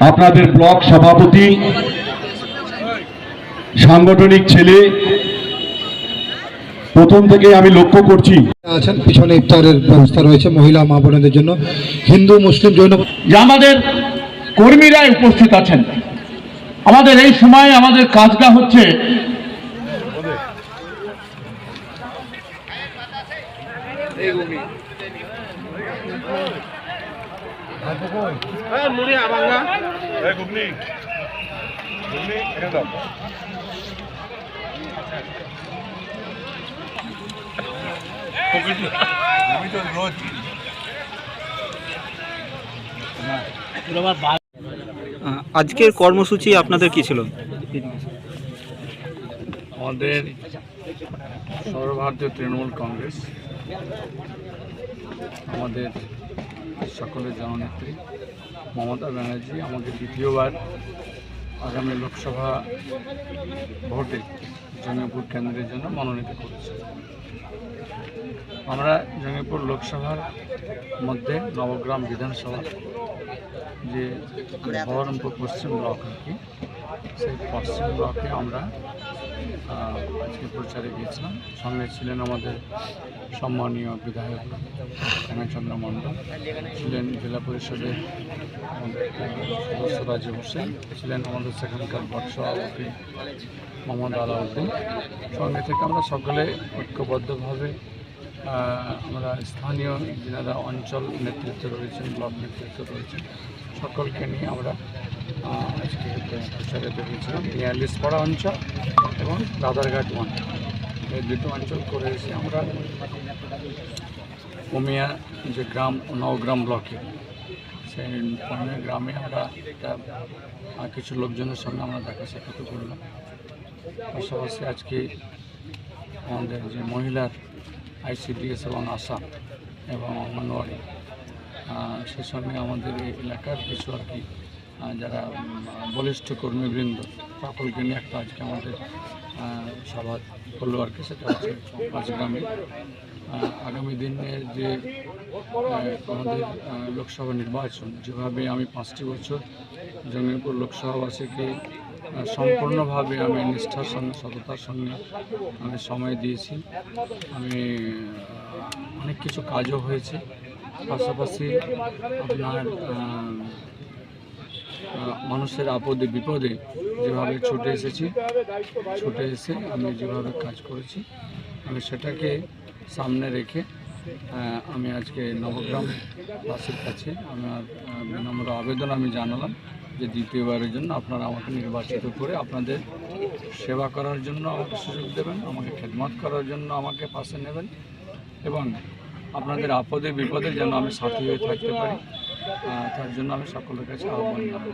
আপনাদের ব্লক সভাপতি, সাংগঠনিক ছেলে, প্রথম থেকে আমি লক্ষ্য করছি আছেন। পিছনে ইফতারের ব্যবস্থা রয়েছে মহিলা মা বোনদের জন্য। হিন্দু মুসলিম জৈন যে আমাদের কর্মীরা উপস্থিত আছেন। আমাদের এই সময় আমাদের কাজটা হচ্ছে আজকের কর্মসূচি আপনাদের কি ছিল? আমাদের সর্বভারতীয় তৃণমূল কংগ্রেস, আমাদের সকলের জননেত্রী মমতা ব্যানার্জি আমাকে দ্বিতীয়বার আগামী লোকসভা ভোটে জঙ্গিপুর কেন্দ্রের জন্য মনোনীত করেছে। আমরা জঙ্গিপুর লোকসভার মধ্যে নবগ্রাম বিধানসভা যে বহরমপুর পশ্চিম ব্লক আর কি, সেই পশ্চিম ব্লকে আমরা আজকে প্রচারে গিয়েছিলাম। সঙ্গে ছিলেন আমাদের সম্মানীয় বিধায়ক হেমচন্দ্র মণ্ডল, ছিলেন জেলা পরিষদের আমাদের সদস্য রাজীব হোসেন, ছিলেন আমাদের সেখানকার ব্লক সভাপতি মোহাম্মদ আলাউদ্দিন। সঙ্গে থেকে আমরা সকলে ঐক্যবদ্ধভাবে আমরা স্থানীয় যারা অঞ্চল নেতৃত্ব রয়েছেন, ব্লক নেতৃত্ব রয়েছেন, সকলকে নিয়ে আমরা আজকে প্রচারে বেরিয়েছিলাম। নিয়ালিশপাড়া অঞ্চল এবং রাধারঘাট এই দুটো অঞ্চল করে এসে আমরা পমিয়া যে গ্রাম নওগ্রাম ব্লকে, সেই পমিয়া গ্রামে আমরা একটা কিছু লোকজনের সঙ্গে আমরা দেখা সাক্ষাৎ করলাম। পাশাপাশি আজকে আমাদের যে মহিলার ICDS এবং আশা এবং অঙ্গনওয়াড়ি, সে সঙ্গে আমাদের এই এলাকার কিছু আর কি যারা বলিষ্ঠ কর্মীবৃন্দ, সকলকে নিয়ে একটা আজকে আমাদের সভা হলো আর কি। সেটা হচ্ছে পাঁচগ্রামে। আগামী দিনের যে আমাদের লোকসভা নির্বাচন, যেভাবে আমি 5টি বছর জঙ্গিপুর লোকসভাবাসীকে সম্পূর্ণভাবে আমি নিষ্ঠার সঙ্গে সততার সঙ্গে আমি সময় দিয়েছি। আমি অনেক কিছু কাজও হয়েছে। পাশাপাশি আপনার মানুষের আপদে বিপদে যেভাবে ছুটে এসে আমি যেভাবে কাজ করেছি, আমি সেটাকে সামনে রেখে আমি আজকে নবগ্রামবাসীর কাছে আমার বিনম্র আবেদন আমি জানালাম যে দ্বিতীয়বারের জন্য আপনারা আমাকে নির্বাচিত করে আপনাদের সেবা করার জন্য আমাকে সুযোগ দেবেন, আমাকে খেদমত করার জন্য আমাকে পাশে নেবেন এবং আপনাদের আপদে বিপদে যেন আমি সাথী হয়ে থাকতে পারি, তার জন্য আমি সকলের কাছে আহ্বান জানাবো।